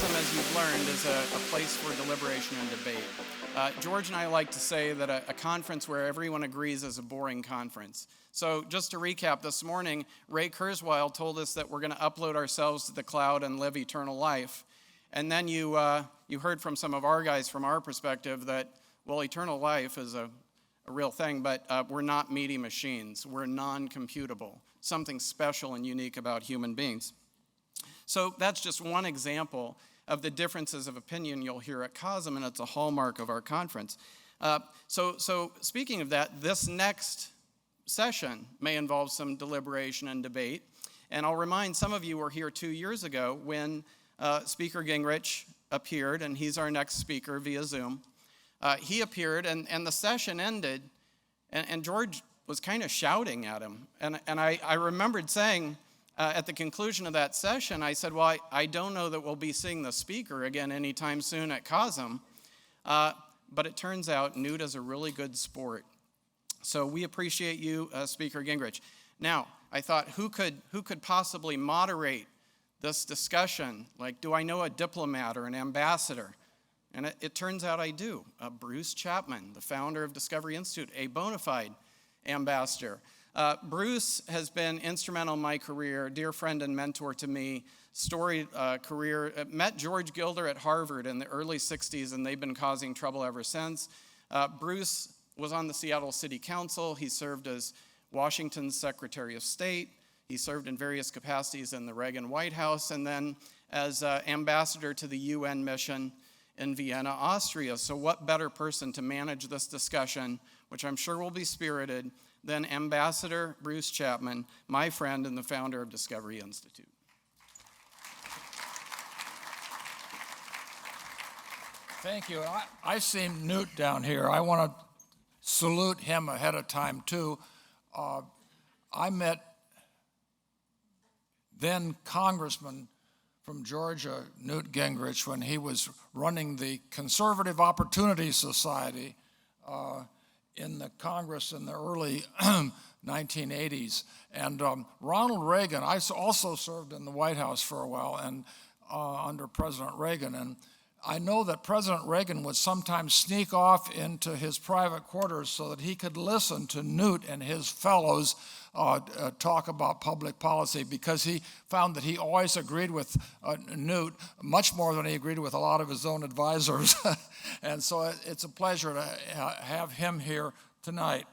COSM, as you've learned, is a place for deliberation and debate. George and I like to say that a conference where everyone agrees is a boring conference. So just to recap, this morning, Ray Kurzweil told us that we're going to upload ourselves to the cloud and live eternal life. And then you heard from some of our guys from our perspective that, well, eternal life is a real thing, but we're not meaty machines. We're non-computable, something special and unique about human beings. So that's just one example of the differences of opinion you'll hear at COSM, and it's a hallmark of our conference. So speaking of that, this next session may involve some deliberation and debate. And I'll remind some of you were here 2 years ago when Speaker Gingrich appeared, and he's our next speaker via Zoom. He appeared, and the session ended, and George was kind of shouting at him. And I remembered saying, at the conclusion of that session, I said, well, I don't know that we'll be seeing the speaker again anytime soon at COSM, but it turns out Newt is a really good sport. So we appreciate you, Speaker Gingrich. Now, I thought, who could possibly moderate this discussion? Like, do I know a diplomat or an ambassador? And it turns out I do. Bruce Chapman, the founder of Discovery Institute, a bona fide ambassador. Bruce has been instrumental in my career, dear friend and mentor to me, storied career. Met George Gilder at Harvard in the early 60s, and they've been causing trouble ever since. Bruce was on the Seattle City Council. He served as Washington's Secretary of State. He served in various capacities in the Reagan White House, and then as ambassador to the UN mission in Vienna, Austria. So what better person to manage this discussion, which I'm sure will be spirited, than Ambassador Bruce Chapman, my friend and the founder of Discovery Institute. Thank you. I see Newt down here. I want to salute him ahead of time, too. I met then Congressman from Georgia, Newt Gingrich, when he was running the Conservative Opportunity Society in the Congress in the early 1980s. And Ronald Reagan, I also served in the White House for a while and under President Reagan. And I know that President Reagan would sometimes sneak off into his private quarters so that he could listen to Newt and his fellows talk about public policy, because he found that he always agreed with Newt much more than he agreed with a lot of his own advisors. And so it's a pleasure to have him here tonight.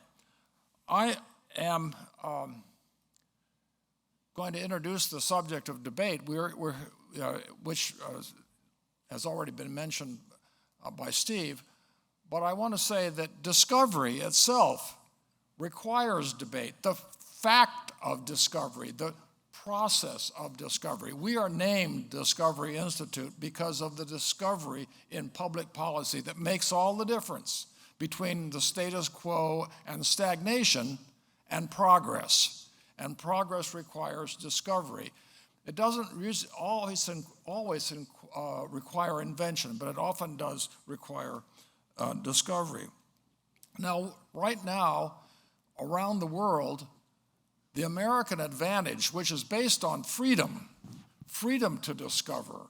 I am going to introduce the subject of debate, which has already been mentioned by Steve, but I want to say that discovery itself requires debate. The fact of discovery, the process of discovery. We are named Discovery Institute because of the discovery in public policy that makes all the difference between the status quo and stagnation and progress. And progress requires discovery. It doesn't always require invention, but it often does require discovery. Now, right now, around the world, the American advantage, which is based on freedom to discover,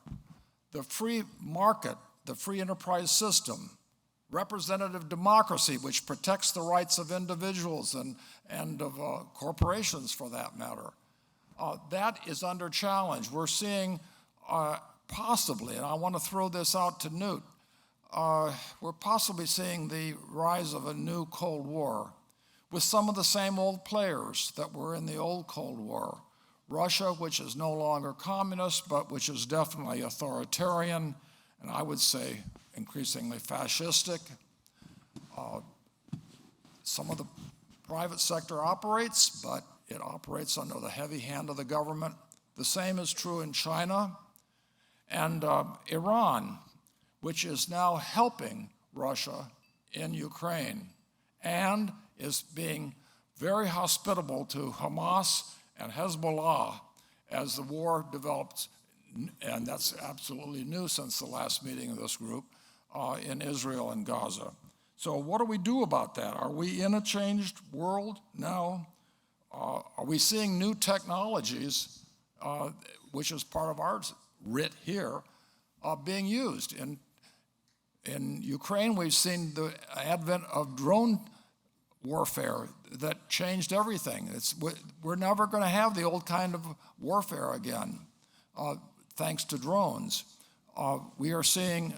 the free market, the free enterprise system, representative democracy, which protects the rights of individuals and of corporations for that matter, that is under challenge. We're seeing possibly, and I want to throw this out to Newt, we're possibly seeing the rise of a new Cold War with some of the same old players that were in the old Cold War. Russia, which is no longer communist, but which is definitely authoritarian, and I would say increasingly fascistic. Some of the private sector operates, but it operates under the heavy hand of the government. The same is true in China. And Iran, which is now helping Russia in Ukraine and is being very hospitable to Hamas and Hezbollah as the war develops, and that's absolutely new since the last meeting of this group, in Israel and Gaza. So what do we do about that? Are we in a changed world now? Are we seeing new technologies, which is part of our writ here, being used. In Ukraine, we've seen the advent of drone warfare that changed everything. We're never going to have the old kind of warfare again, thanks to drones. We are seeing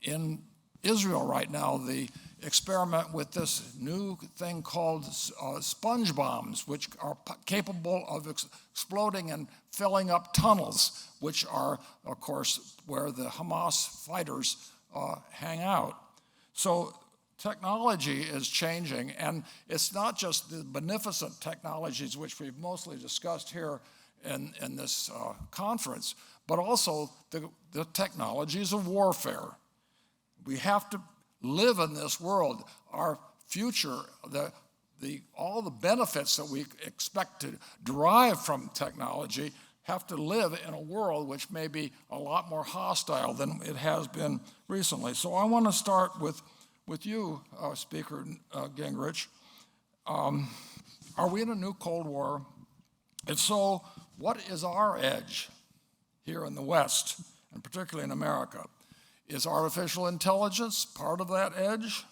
in Israel right now the experiment with this new thing called sponge bombs, which are capable of exploding and filling up tunnels, which are, of course, where the Hamas fighters hang out. So technology is changing, and it's not just the beneficent technologies which we've mostly discussed here in this conference, but also the technologies of warfare. We have to live in this world. Our future, all the benefits that we expect to derive from technology have to live in a world which may be a lot more hostile than it has been recently. So I want to start with you, Speaker Gingrich. Are we in a new Cold War? If so, what is our edge here in the West, and particularly in America? Is artificial intelligence part of that edge?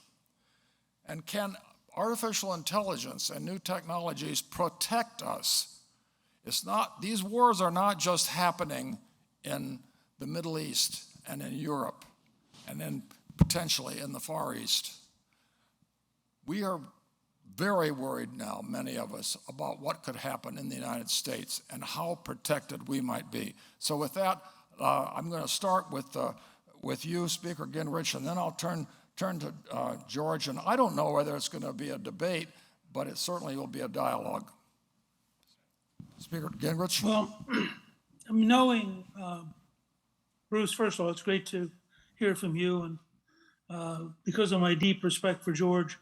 And can artificial intelligence and new technologies protect us? These wars are not just happening in the Middle East and in Europe and then potentially in the Far East. We are very worried now, many of us, about what could happen in the United States and how protected we might be. So with that, I'm going to start with you, Speaker Gingrich, and then I'll turn to George. And I don't know whether it's going to be a debate, but it certainly will be a dialogue. Speaker Gingrich? Well, knowing Bruce, first of all, it's great to hear from you. And because of my deep respect for George,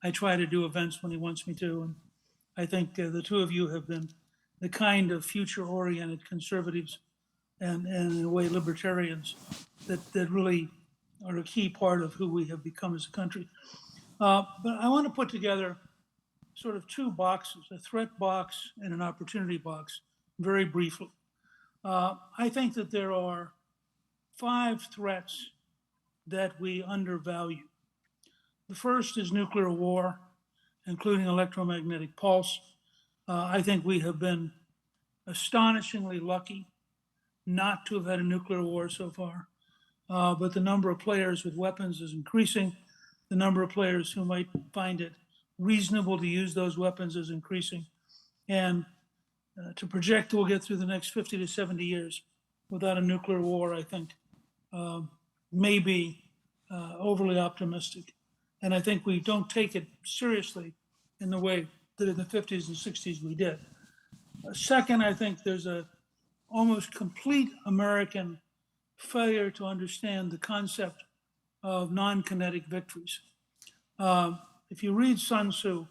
I try to do events when he wants me to. And I think the two of you have been the kind of future-oriented conservatives and in a way libertarians that really are a key part of who we have become as a country. But I want to put together sort of two boxes, a threat box and an opportunity box, very briefly. I think that there are 5 threats that we undervalue. The first is nuclear war, including electromagnetic pulse. I think we have been astonishingly lucky not to have had a nuclear war so far. But the number of players with weapons is increasing. The number of players who might find it reasonable to use those weapons is increasing. And to project we'll get through the next 50 to 70 years without a nuclear war, I think, may be overly optimistic. And I think we don't take it seriously in the way that in the 50s and 60s we did. Second, I think there's a almost complete American failure to understand the concept of non-kinetic victories. If you read Sun Tzu,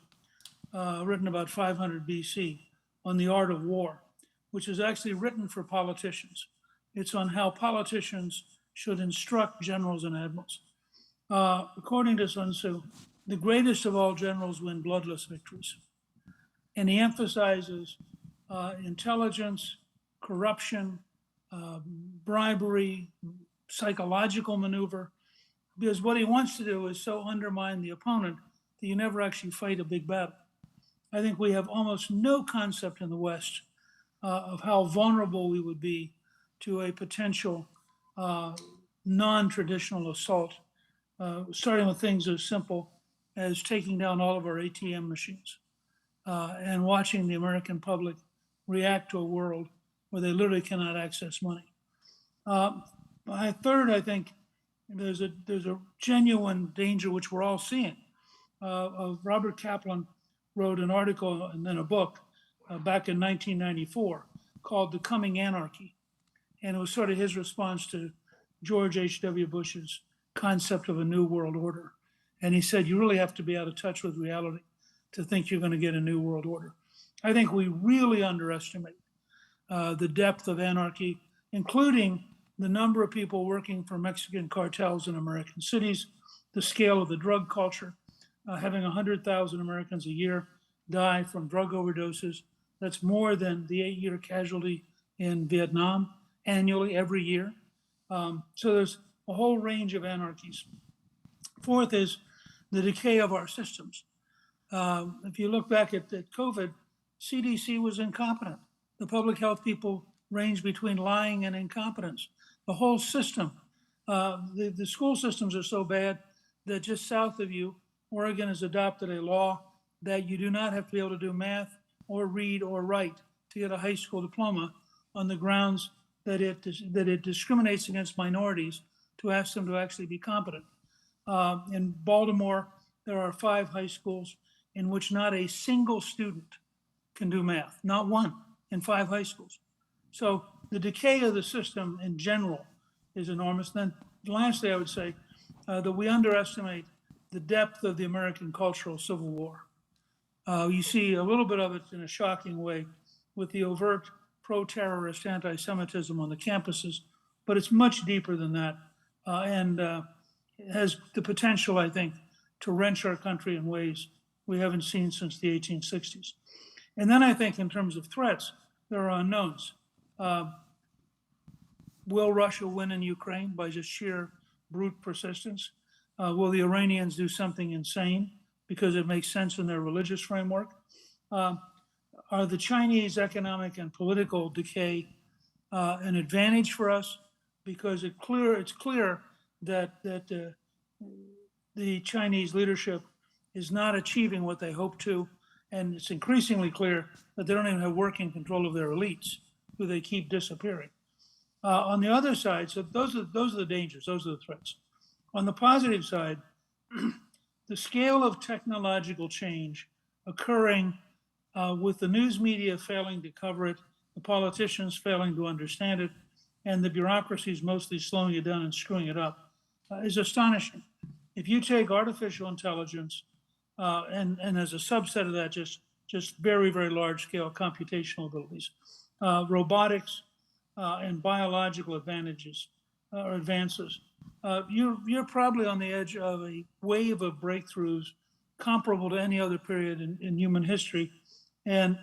written about 500 BC, on the art of war, which is actually written for politicians, it's on how politicians should instruct generals and admirals. According to Sun Tzu, the greatest of all generals win bloodless victories. And he emphasizes intelligence, corruption, bribery, psychological maneuver, because what he wants to do is so undermine the opponent that you never actually fight a big battle. I think we have almost no concept in the West of how vulnerable we would be to a potential non-traditional assault, starting with things as simple as taking down all of our ATM machines and watching the American public react to a world where they literally cannot access money. Third, I think there's a genuine danger, which we're all seeing. Robert Kaplan wrote an article and then a book back in 1994 called The Coming Anarchy. And it was sort of his response to George H.W. Bush's concept of a new world order. And he said, you really have to be out of touch with reality to think you're going to get a new world order. I think we really underestimate the depth of anarchy, including the number of people working for Mexican cartels in American cities, the scale of the drug culture, having 100,000 Americans a year die from drug overdoses. That's more than the 8-year casualty in Vietnam annually every year. So there's a whole range of anarchies. Fourth is the decay of our systems. If you look back at COVID, CDC was incompetent. The public health people range between lying and incompetence. The whole system, the school systems are so bad that just south of you, Oregon has adopted a law that you do not have to be able to do math or read or write to get a high school diploma on the grounds that it discriminates against minorities to ask them to actually be competent. In Baltimore, there are 5 high schools in which not a single student can do math, not one in 5 high schools. So the decay of the system in general is enormous. Then lastly, I would say that we underestimate the depth of the American cultural civil war. You see a little bit of it in a shocking way with the overt pro-terrorist anti-Semitism on the campuses, but it's much deeper than that, and has the potential, I think, to wrench our country in ways we haven't seen since the 1860s. And then I think in terms of threats, there are unknowns. Will Russia win in Ukraine by just sheer brute persistence? Will the Iranians do something insane because it makes sense in their religious framework? Are the Chinese economic and political decay an advantage for us? Because it's clear that the Chinese leadership is not achieving what they hope to, and it's increasingly clear that they don't even have working control of their elites, who they keep disappearing. On the other side, so those are the dangers, those are the threats. On the positive side, the scale of technological change occurring with the news media failing to cover it, the politicians failing to understand it, and the bureaucracies mostly slowing it down and screwing it up, is astonishing. If you take artificial intelligence and as a subset of that, just very, very large scale computational abilities, robotics and biological advantages or advances, you're probably on the edge of a wave of breakthroughs comparable to any other period in human history. And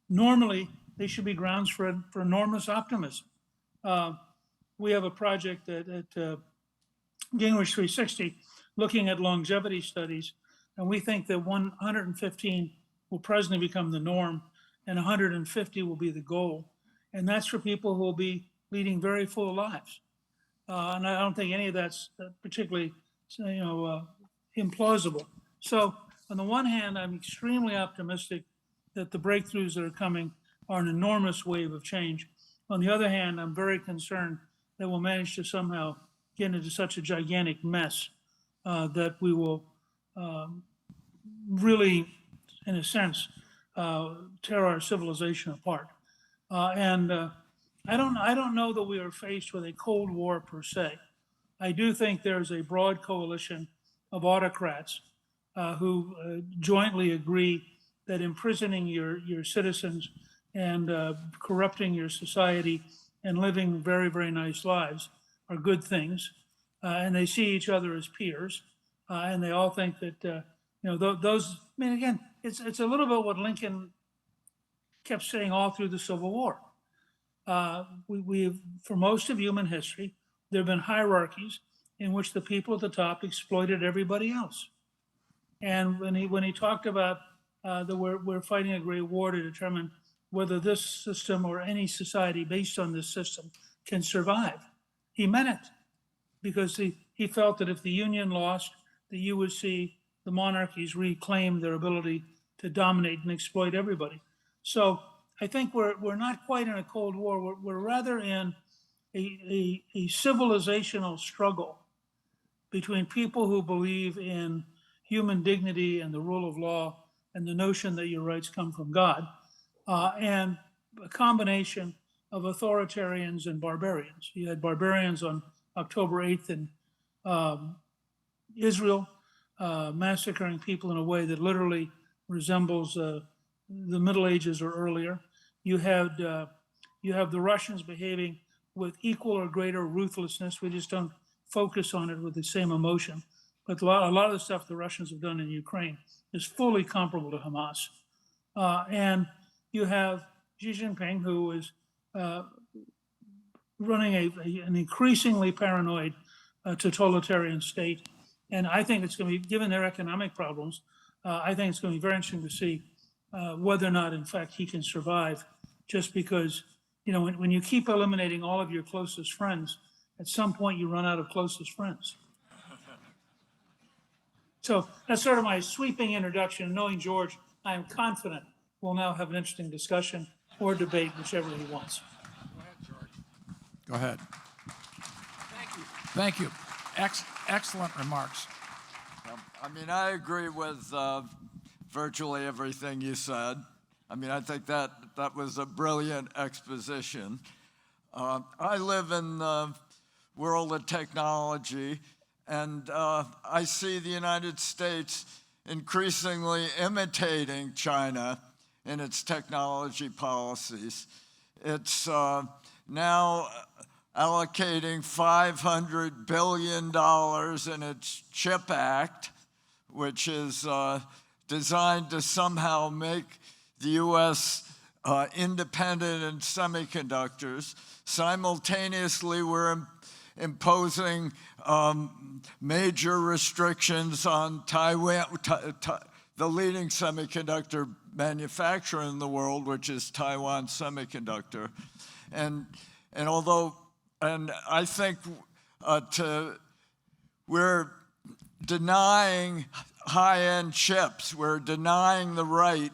normally they should be grounds for enormous optimism. We have a project at Gingrich 360 looking at longevity studies, and we think that 115 will presently become the norm and 150 will be the goal. And that's for people who will be leading very full lives. And I don't think any of that's particularly, implausible. So on the one hand, I'm extremely optimistic that the breakthroughs that are coming are an enormous wave of change. On the other hand, I'm very concerned that we'll manage to somehow get into such a gigantic mess that we will really, in a sense, tear our civilization apart. And I don't know that we are faced with a Cold War per se. I do think there's a broad coalition of autocrats who jointly agree that imprisoning your citizens and corrupting your society and living very, very nice lives are good things. And they see each other as peers. And they all think that, those, I mean, again, it's a little bit what Lincoln kept saying all through the Civil War. We've, for most of human history, there have been hierarchies in which the people at the top exploited everybody else. And when he talked about that we're fighting a great war to determine whether this system or any society based on this system can survive, he meant it, because he felt that if the Union lost, that you would see the monarchies reclaim their ability to dominate and exploit everybody. So I think we're not quite in a Cold War. We're rather in a civilizational struggle between people who believe in human dignity and the rule of law and the notion that your rights come from God, and a combination of authoritarians and barbarians. You had barbarians on October 8th in Israel, massacring people in a way that literally resembles the Middle Ages or earlier. You have the Russians behaving with equal or greater ruthlessness. We just don't focus on it with the same emotion. But a lot of the stuff the Russians have done in Ukraine is fully comparable to Hamas. And you have Xi Jinping, who is running an increasingly paranoid totalitarian state. And I think it's going to be, given their economic problems, I think it's going to be very interesting to see whether or not, in fact, he can survive. Just because, when you keep eliminating all of your closest friends, at some point you run out of closest friends. So that's sort of my sweeping introduction. Knowing George, I am confident we'll now have an interesting discussion or debate, whichever he wants. Go ahead, George. Go ahead. Thank you. Excellent remarks. I mean, I agree with virtually everything you said. I mean, I think that was a brilliant exposition. I live in the world of technology, and I see the United States increasingly imitating China in its technology policies. It's now allocating $500 billion in its CHIP Act, which is designed to somehow make the U.S. Independent in semiconductors. Simultaneously, we're imposing major restrictions on Taiwan, the leading semiconductor manufacturer in the world, which is Taiwan Semiconductor. And I think we're denying high-end chips. We're denying the right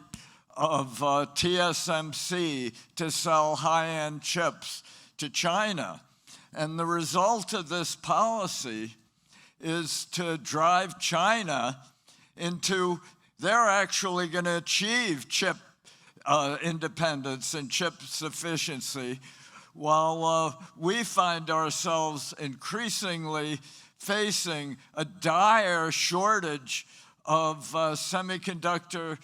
of TSMC to sell high-end chips to China. And the result of this policy is to drive China into, they're actually going to achieve chip independence and chip sufficiency, while we find ourselves increasingly facing a dire shortage of semiconductor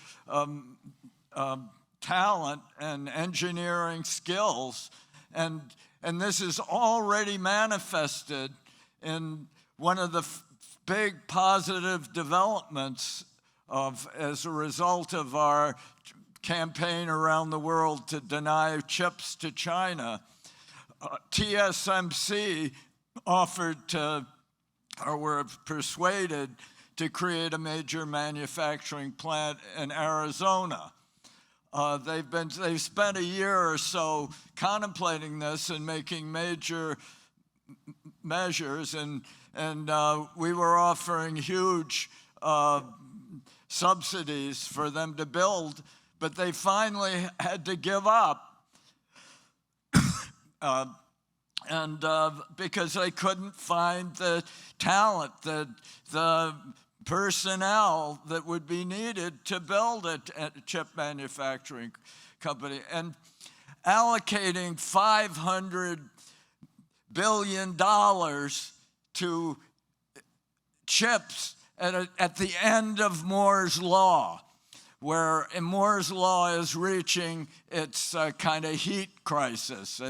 talent and engineering skills. And this is already manifested in one of the big positive developments as a result of our campaign around the world to deny chips to China. TSMC offered to, or were persuaded to create a major manufacturing plant in Arizona. They've spent a year or so contemplating this and making major measures, and we were offering huge subsidies for them to build, but they finally had to give up because they couldn't find the talent, the personnel that would be needed to build a chip manufacturing company. And allocating $500 billion to chips at the end of Moore's Law, where Moore's Law is reaching its kind of heat crisis.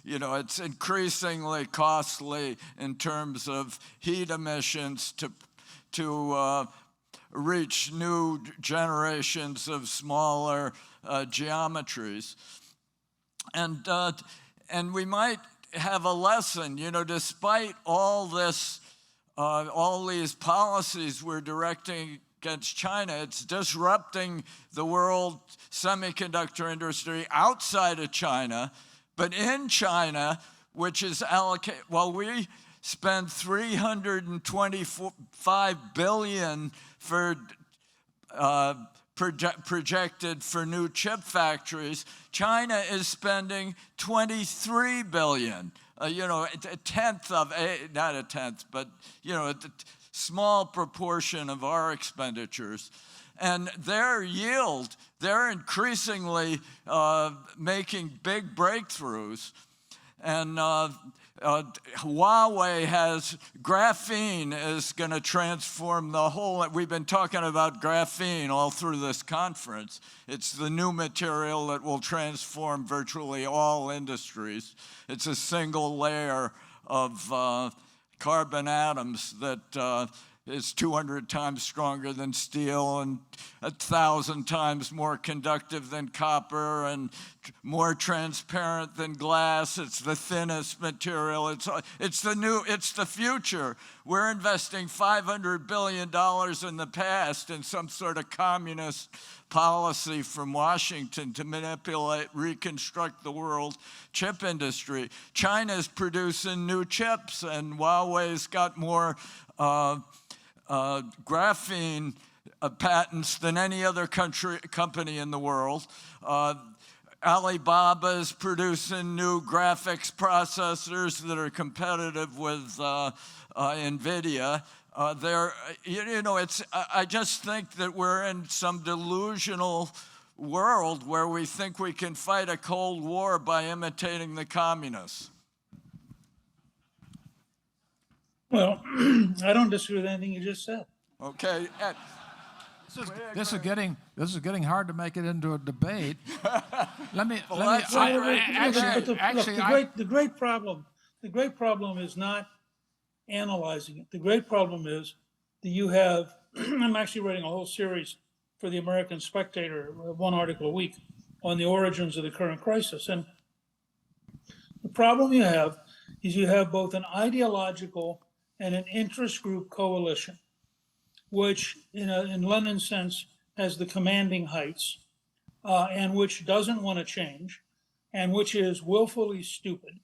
It's increasingly costly in terms of heat emissions to reach new generations of smaller geometries. And we might have a lesson, despite all this, all these policies we're directing against China, it's disrupting the world semiconductor industry outside of China. But in China, which is allocated, we spend $325 billion for projected for new chip factories. China is spending $23 billion. A tenth of, not a tenth, but a small proportion of our expenditures. And their yield, they're increasingly making big breakthroughs. And Huawei has, graphene is going to transform the whole, we've been talking about graphene all through this conference. It's the new material that will transform virtually all industries. It's a single layer of carbon atoms that is 200 times stronger than steel and 1,000 times more conductive than copper and more transparent than glass. It's the thinnest material. It's the future. We're investing $500 billion in the past in some sort of communist policy from Washington to manipulate, reconstruct the world chip industry. China's producing new chips, and Huawei's got more graphene patents than any other company in the world. Alibaba is producing new graphics processors that are competitive with NVIDIA. I just think that we're in some delusional world where we think we can fight a Cold War by imitating the communists. Well, I don't disagree with anything you just said. Okay. This is getting hard to make it into a debate. The great problem is not analyzing it. The great problem is that you have, I'm actually writing a whole series for the American Spectator, one article a week, on the origins of the current crisis. And the problem you have is you have both an ideological and an interest group coalition, which in Lenin's sense has the commanding heights, and which doesn't want to change, and which is willfully stupid,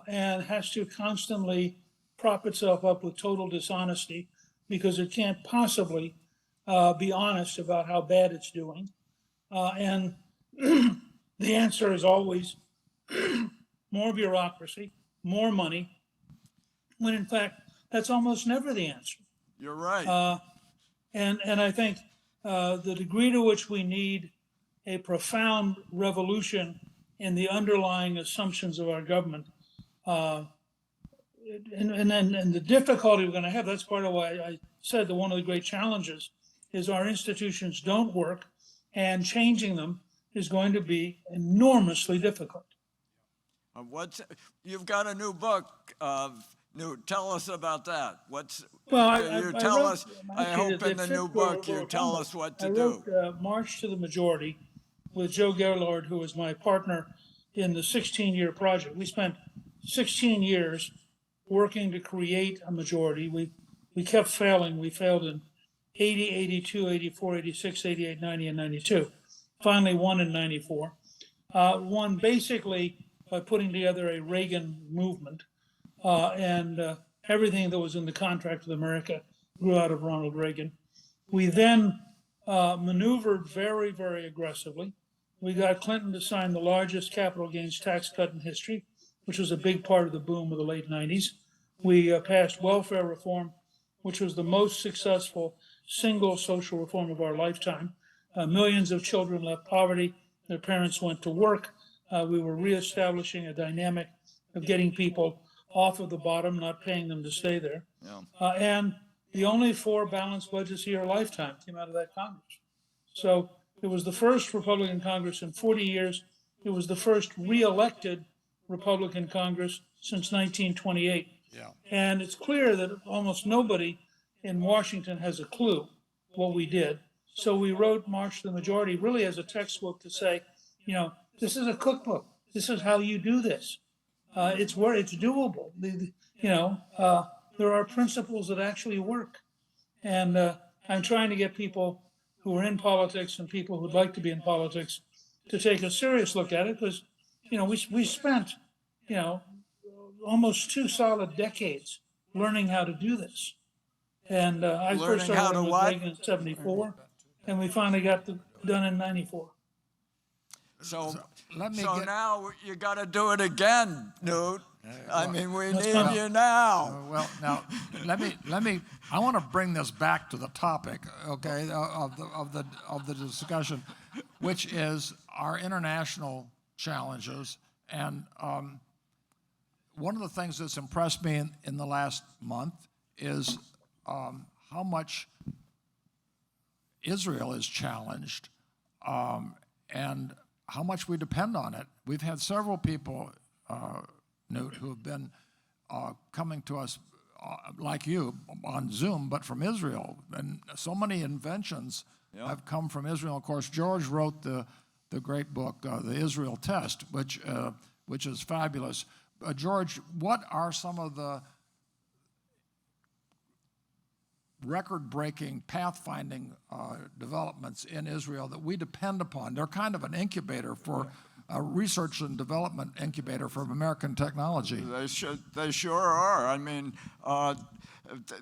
and has to constantly prop itself up with total dishonesty because it can't possibly be honest about how bad it's doing. And the answer is always more bureaucracy, more money, when in fact, that's almost never the answer. You're right. And I think the degree to which we need a profound revolution in the underlying assumptions of our government, and the difficulty we're going to have, that's part of why I said that one of the great challenges is our institutions don't work, and changing them is going to be enormously difficult. You've got a new book, Newt. Tell us about that. I hope in the new book you tell us what to do. I wrote March to the Majority with Joe Gilder, who was my partner in the 16-year project. We spent 16 years working to create a majority. We kept failing. We failed in 80, 82, 84, 86, 88, 90, and 92. Finally won in 94. Won basically by putting together a Reagan movement, and everything that was in the contract with America grew out of Ronald Reagan. We then maneuvered very, very aggressively. We got Clinton to sign the largest capital gains tax cut in history, which was a big part of the boom of the late 90s. We passed welfare reform, which was the most successful single social reform of our lifetime. Millions of children left poverty. Their parents went to work. We were reestablishing a dynamic of getting people off of the bottom, not paying them to stay there. Yeah. And the only 4 balanced budgets of your lifetime came out of that Congress. So it was the first Republican Congress in 40 years. It was the first re-elected Republican Congress since 1928. Yeah. And it's clear that almost nobody in Washington has a clue what we did. So we wrote March to the Majority really as a textbook to say, this is a cookbook. This is how you do this. It's doable. There are principles that actually work. And I'm trying to get people who are in politics and people who'd like to be in politics to take a serious look at it, because, we spent, almost 2 solid decades learning how to do this. And I first started with Reagan in 74, and we finally got done in 94. So now you got to do it again, Newt. I mean, we need you now. Well, now let me. I want to bring this back to the topic, okay, of the discussion, which is our international challenges. And one of the things that's impressed me in the last month is how much Israel is challenged, and how much we depend on it. We've had several people, Newt, who have been coming to us like you, on Zoom, but from Israel. And so many inventions have come from Israel. Of course, George wrote the great book, The Israel Test, which is fabulous. George, what are some of the record-breaking, pathfinding developments in Israel that we depend upon? They're kind of an incubator for a research and development incubator for American technology. They sure are. I mean,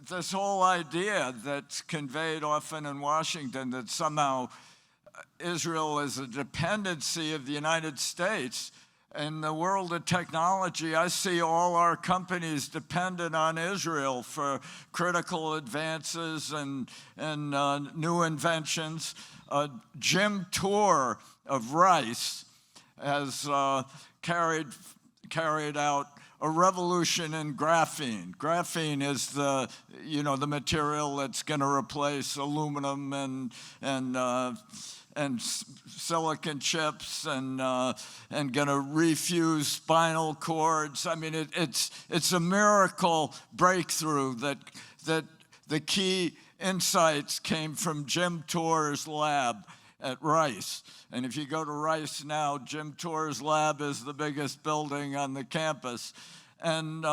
this whole idea that's conveyed often in Washington that somehow Israel is a dependency of the United States. In the world of technology, I see all our companies dependent on Israel for critical advances and new inventions. Jim Tour of Rice has carried out a revolution in graphene. Graphene is the material that's going to replace aluminum and silicon chips and going to refuse spinal cords. I mean, it's a miracle breakthrough that the key insights came from Jim Tour's lab at Rice. And if you go to Rice now, Jim Tour's lab is the biggest building on the campus. And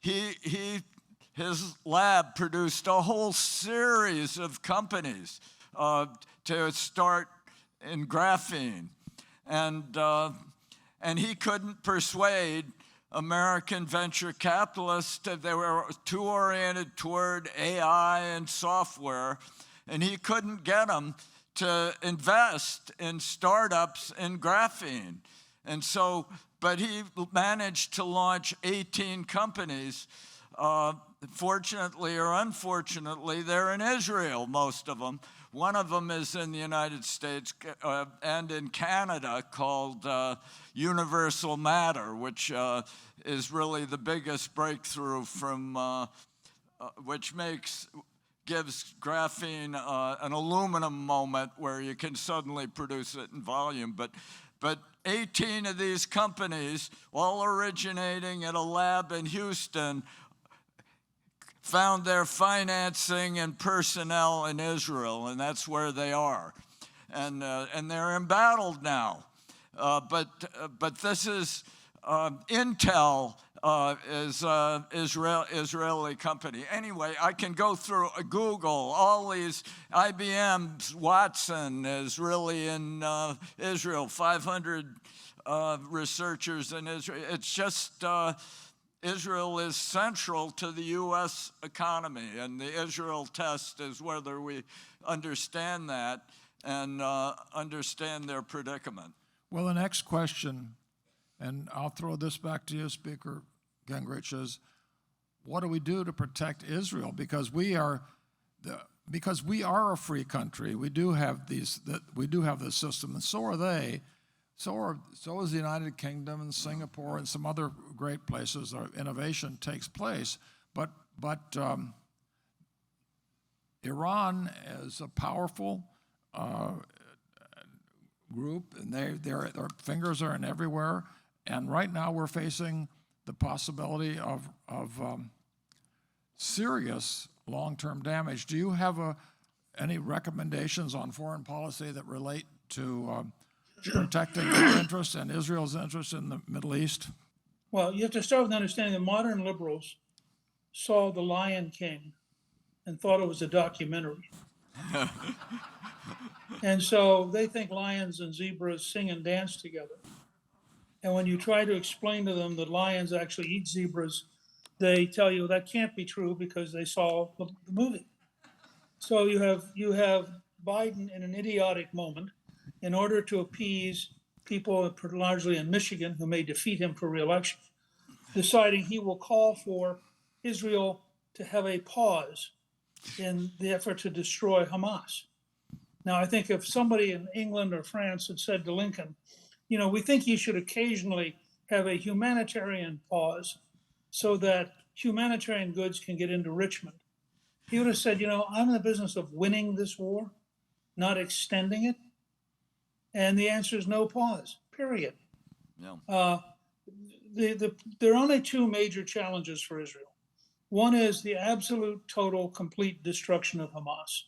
his lab produced a whole series of companies to start in graphene. And he couldn't persuade American venture capitalists. They were too oriented toward AI and software, and he couldn't get them to invest in startups in graphene. And so, but he managed to launch 18 companies. Fortunately or unfortunately, they're in Israel, most of them. One of them is in the United States and in Canada, called Universal Matter, which is really the biggest breakthrough from which gives graphene an aluminum moment where you can suddenly produce it in volume. But 18 of these companies, all originating at a lab in Houston, found their financing and personnel in Israel, and that's where they are. And they're embattled now. But this is Intel is an Israeli company. Anyway, I can go through Google, all these. IBM's Watson is really in Israel, 500 researchers in Israel. It's just Israel is central to the U.S. economy, and the Israel test is whether we understand that and understand their predicament. Well, the next question, and I'll throw this back to you, Speaker Gingrich, is what do we do to protect Israel? Because we are a free country. We do have this system, and so are they. So is the United Kingdom and Singapore and some other great places where innovation takes place. But Iran is a powerful group, and their fingers are in everywhere. And right now we're facing the possibility of serious long-term damage. Do you have any recommendations on foreign policy that relate to protecting their interests and Israel's interests in the Middle East? Well, you have to start with understanding that modern liberals saw The Lion King and thought it was a documentary. And so they think lions and zebras sing and dance together. And when you try to explain to them that lions actually eat zebras, they tell you that can't be true because they saw the movie. So you have Biden in an idiotic moment in order to appease people largely in Michigan who may defeat him for re-election, deciding he will call for Israel to have a pause in the effort to destroy Hamas. Now, I think if somebody in England or France had said to Lincoln, we think he should occasionally have a humanitarian pause so that humanitarian goods can get into Richmond, he would have said, I'm in the business of winning this war, not extending it. And the answer is no pause, period. Yeah. There are only two major challenges for Israel. One is the absolute, total, complete destruction of Hamas.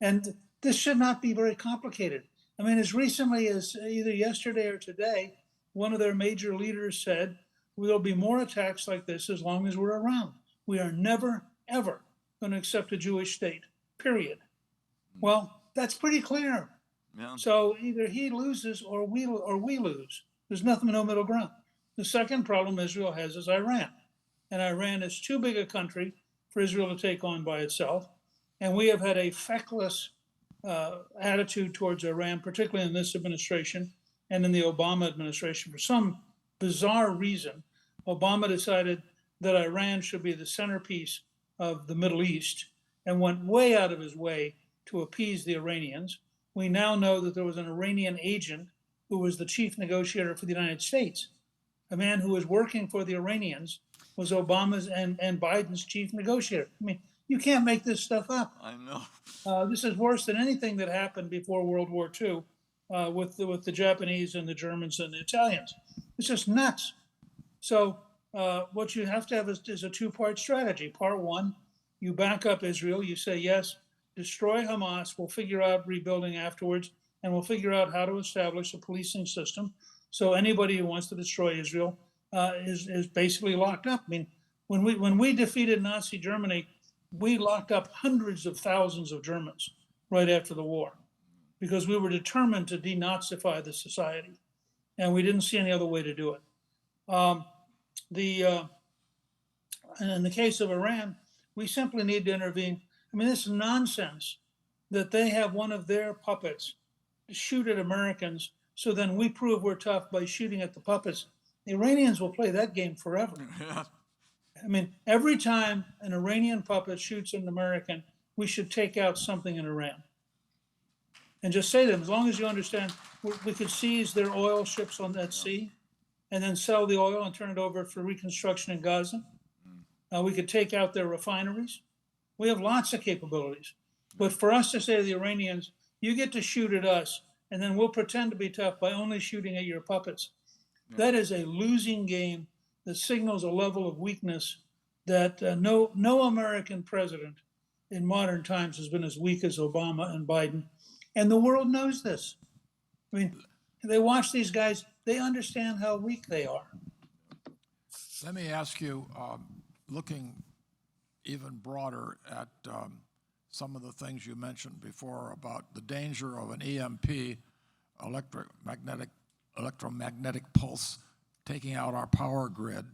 And this should not be very complicated. I mean, as recently as either yesterday or today, one of their major leaders said, there'll be more attacks like this as long as we're around. We are never, ever going to accept a Jewish state, period. Well, that's pretty clear. Yeah. So either he loses or we lose. There's nothing, no middle ground. The second problem Israel has is Iran. And Iran is too big a country for Israel to take on by itself. And we have had a feckless attitude towards Iran, particularly in this administration and in the Obama administration. For some bizarre reason, Obama decided that Iran should be the centerpiece of the Middle East and went way out of his way to appease the Iranians. We now know that there was an Iranian agent who was the chief negotiator for the United States. A man who was working for the Iranians was Obama's and Biden's chief negotiator. I mean, you can't make this stuff up. I know. This is worse than anything that happened before World War II with the Japanese and the Germans and the Italians. It's just nuts. So what you have to have is a two-part strategy. Part one, you back up Israel. You say, yes, destroy Hamas. We'll figure out rebuilding afterwards, and we'll figure out how to establish a policing system. So anybody who wants to destroy Israel is basically locked up. I mean, when we defeated Nazi Germany, we locked up hundreds of thousands of Germans right after the war because we were determined to denazify the society, and we didn't see any other way to do it. And in the case of Iran, we simply need to intervene. I mean, this nonsense that they have one of their puppets shoot at Americans, so then we prove we're tough by shooting at the puppets. The Iranians will play that game forever. Yeah. I mean, every time an Iranian puppet shoots an American, we should take out something in Iran. And just say to them, as long as you understand, we could seize their oil ships on that sea and then sell the oil and turn it over for reconstruction in Gaza. We could take out their refineries. We have lots of capabilities. But for us to say to the Iranians, you get to shoot at us, and then we'll pretend to be tough by only shooting at your puppets, that is a losing game that signals a level of weakness that no American president in modern times has been as weak as Obama and Biden. And the world knows this. I mean, they watch these guys, they understand how weak they are. Let me ask you, looking even broader at some of the things you mentioned before about the danger of an EMP, electromagnetic pulse, taking out our power grid.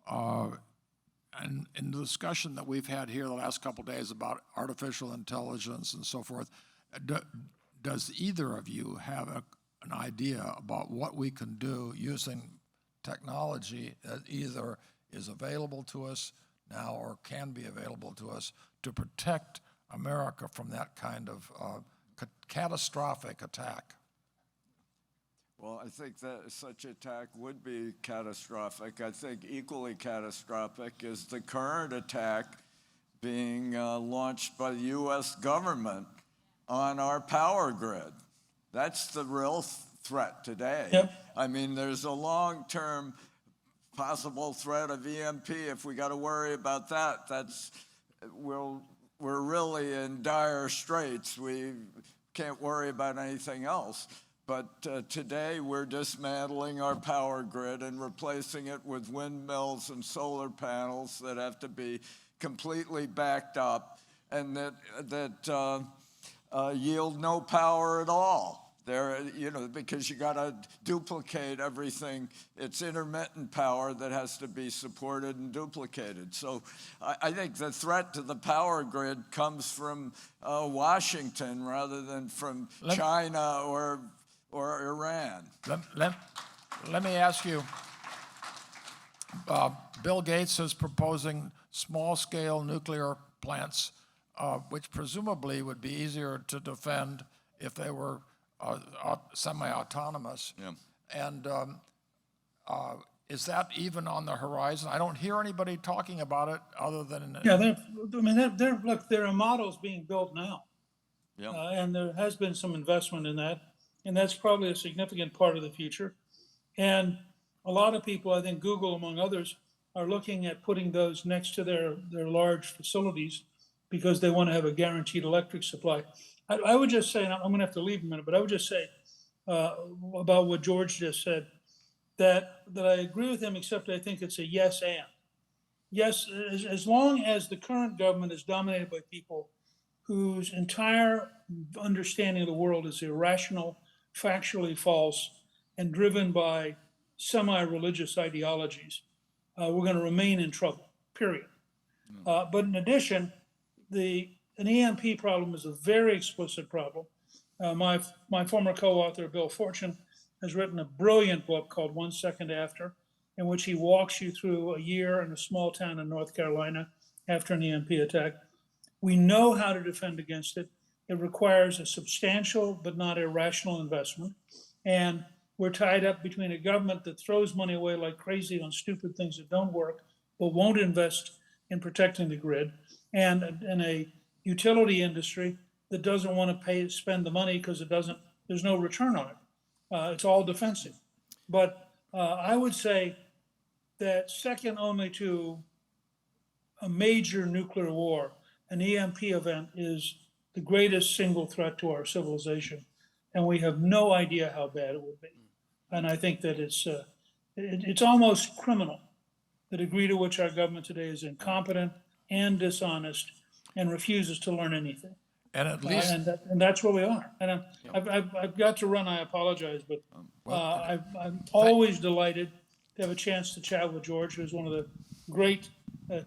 And in the discussion that we've had here the last couple of days about artificial intelligence and so forth, does either of you have an idea about what we can do using technology that either is available to us now or can be available to us to protect America from that kind of catastrophic attack? Well, I think that such attack would be catastrophic. I think equally catastrophic is the current attack being launched by the U.S. government on our power grid. That's the real threat today. Yep. I mean, there's a long-term possible threat of EMP. If we got to worry about that, we're really in dire straits. We can't worry about anything else. But today we're dismantling our power grid and replacing it with windmills and solar panels that have to be completely backed up and that yield no power at all. Because you got to duplicate everything. It's intermittent power that has to be supported and duplicated. So I think the threat to the power grid comes from Washington rather than from China or Iran. Let me ask you, Bill Gates is proposing small-scale nuclear plants, which presumably would be easier to defend if they were semi-autonomous. Yeah. And is that even on the horizon? I don't hear anybody talking about it other than... Yeah, look, there are models being built now. Yeah. And there has been some investment in that. And that's probably a significant part of the future. And a lot of people, I think Google among others, are looking at putting those next to their large facilities because they want to have a guaranteed electric supply. I would just say, and I'm going to have to leave in a minute, but I would just say about what George just said, that I agree with him, except I think it's a yes and. Yes, as long as the current government is dominated by people whose entire understanding of the world is irrational, factually false, and driven by semi-religious ideologies, we're going to remain in trouble, period. But in addition, an EMP problem is a very explicit problem. My former co-author, Bill Fortune, has written a brilliant book called 1 Second After, in which he walks you through a year in a small town in North Carolina after an EMP attack. We know how to defend against it. It requires a substantial but not irrational investment. And we're tied up between a government that throws money away like crazy on stupid things that don't work, but won't invest in protecting the grid, and a utility industry that doesn't want to spend the money because there's no return on it. It's all defensive. But I would say that second only to a major nuclear war, an EMP event is the greatest single threat to our civilization, and we have no idea how bad it would be. And I think that it's almost criminal, the degree to which our government today is incompetent and dishonest and refuses to learn anything. And at least, and that's where we are. And I've got to run. I apologize, but I'm always delighted to have a chance to chat with George, who's one of the great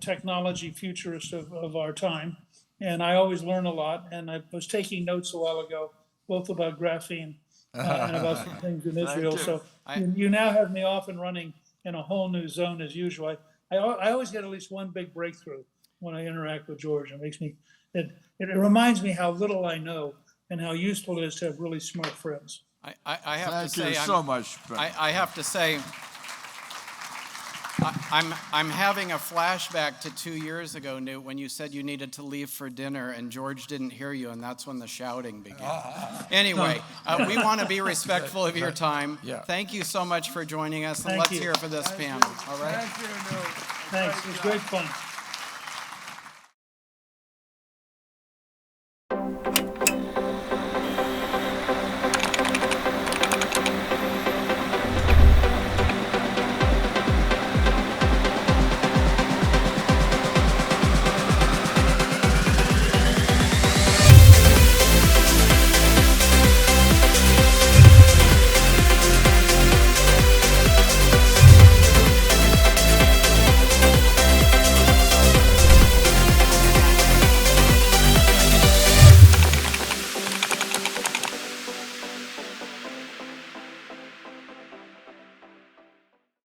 technology futurists of our time. And I always learn a lot. And I was taking notes a while ago, both about graphene and about some things in Israel. So you now have me off and running in a whole new zone as usual. I always get at least one big breakthrough when I interact with George. It makes me, it reminds me how little I know and how useful it is to have really smart friends. I have to say, Thank you so much. I have to say, I'm having a flashback to 2 years ago, Newt, when you said you needed to leave for dinner and George didn't hear you, and that's when the shouting began. Anyway, we want to be respectful of your time. Yeah. Thank you so much for joining us, and Thank let's you. hear for this panel. All right? Thank you, Newt. Thanks. It was great fun.